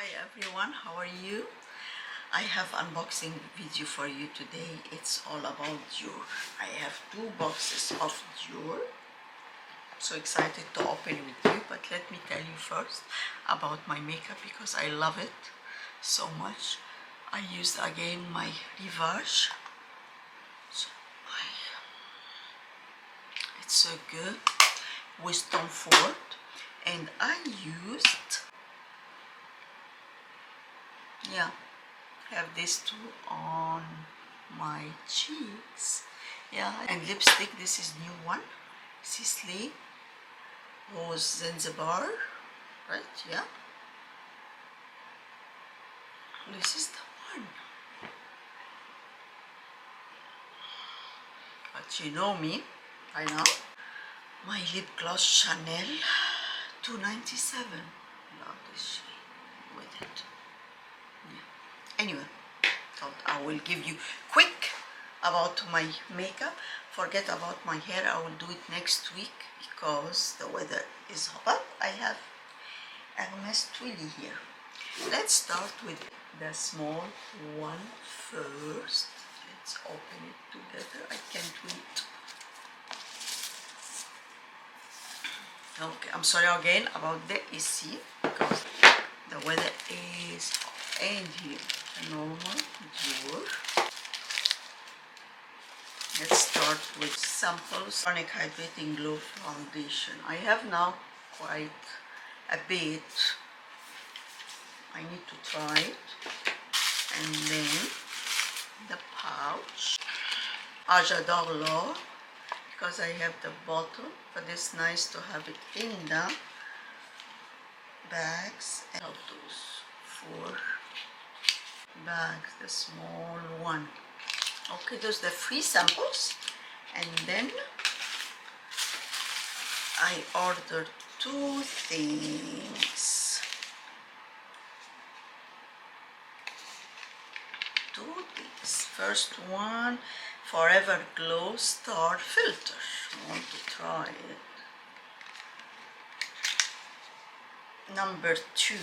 Hi everyone, how are you? I have unboxing video for you today. It's all about Dior. I have two boxes of Dior. So excited to open with you, but let me tell you first about my makeup because I love it so much. I used again my Rivage. So it's so good with Tom Ford, and I used have these two on my cheeks. And lipstick, this is new one, SISLEY Rose Zanzibar, right? This is the one. But you know me by now. My lip gloss Chanel 297. Love this shade with it. Anyway, thought I will give you quick about my makeup. Forget about my hair, I will do it next week because the weather is hot. But I have Hermes Twilly here. Let's start with the small one first. Let's open it together. I can't wait. Okay, I'm sorry again about the AC because the weather is hot. And here, the normal Dior. Let's start with samples. Chronic Hydrating Glow Foundation. I have now quite a bit. I need to try it. And then the pouch. Jadore, because I have the bottle, but it's nice to have it in the bags. And those 4 bags, the small one. Okay, those are the free samples. And then I ordered 2 things. 2 things. First one, Forever Glow Star Filter. I want to try it. Number 2.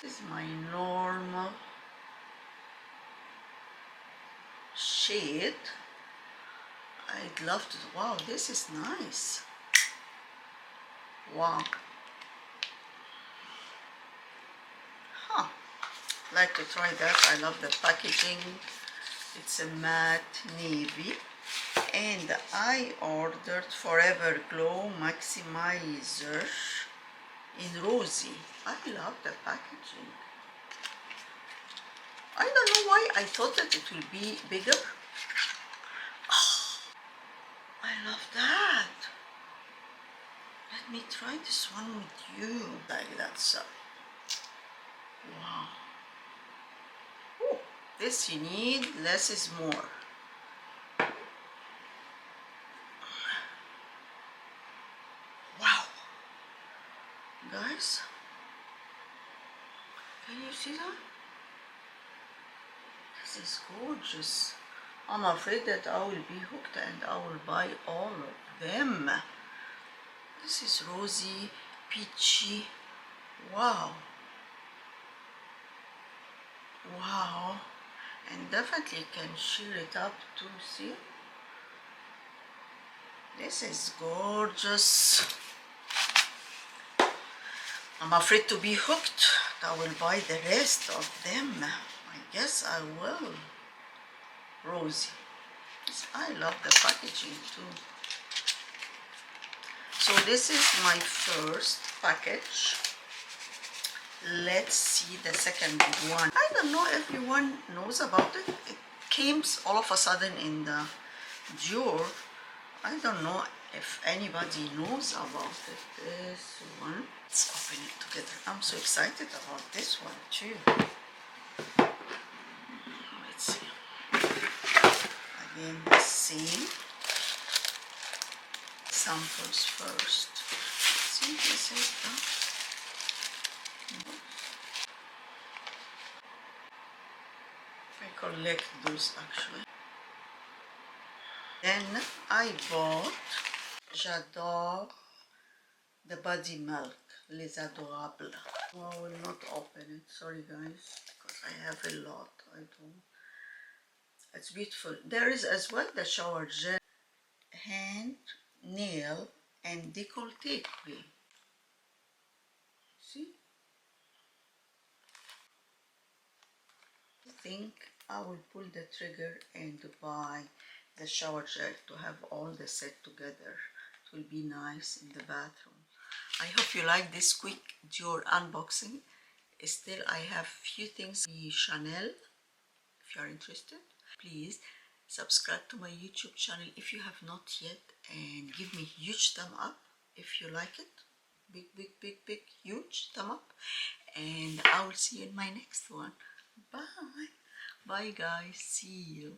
This is my normal shade. I'd love to. Wow, this is nice. Wow. Like to try that. I love the packaging. It's a matte navy. And I ordered Forever Glow Maximizer in Rosy. I love the packaging. I don't know why I thought that it will be bigger. Oh, I love that. Let me try this one with you. Like that, so. Wow. Oh, this you need, less is more. Wow. Guys, can you see that? This is gorgeous. I'm afraid that I will be hooked and I will buy all of them. This is rosy, peachy. Wow. Wow. And definitely can sheer it up too, see? This is gorgeous. I'm afraid to be hooked. I will buy the rest of them. I guess I will. Rosy. I love the packaging too. So this is my first package. Let's see the second one. I don't know if everyone knows about it. It came all of a sudden in the Dior. I don't know if anybody knows about it. This one. Let's open it together. I'm so excited about this one too. Let's see. Again, the same. Samples first. See, this is the. I collect those actually. Then I bought Jadore the Body Milk, Les Adorables Oh, I will not open it, sorry guys, because I have a lot. I don't. It's beautiful. There is as well the shower gel, hand, nail, and décolleté cream. See? I think I will pull the trigger and buy the shower gel to have all the set together. It will be nice in the bathroom. I hope you like this quick Dior unboxing. Still, I have few things. Chanel, if you are interested, please subscribe to my YouTube channel if you have not yet, and give me huge thumb up if you like it. Big huge thumb up, and I will see you in my next one. Bye guys, see you.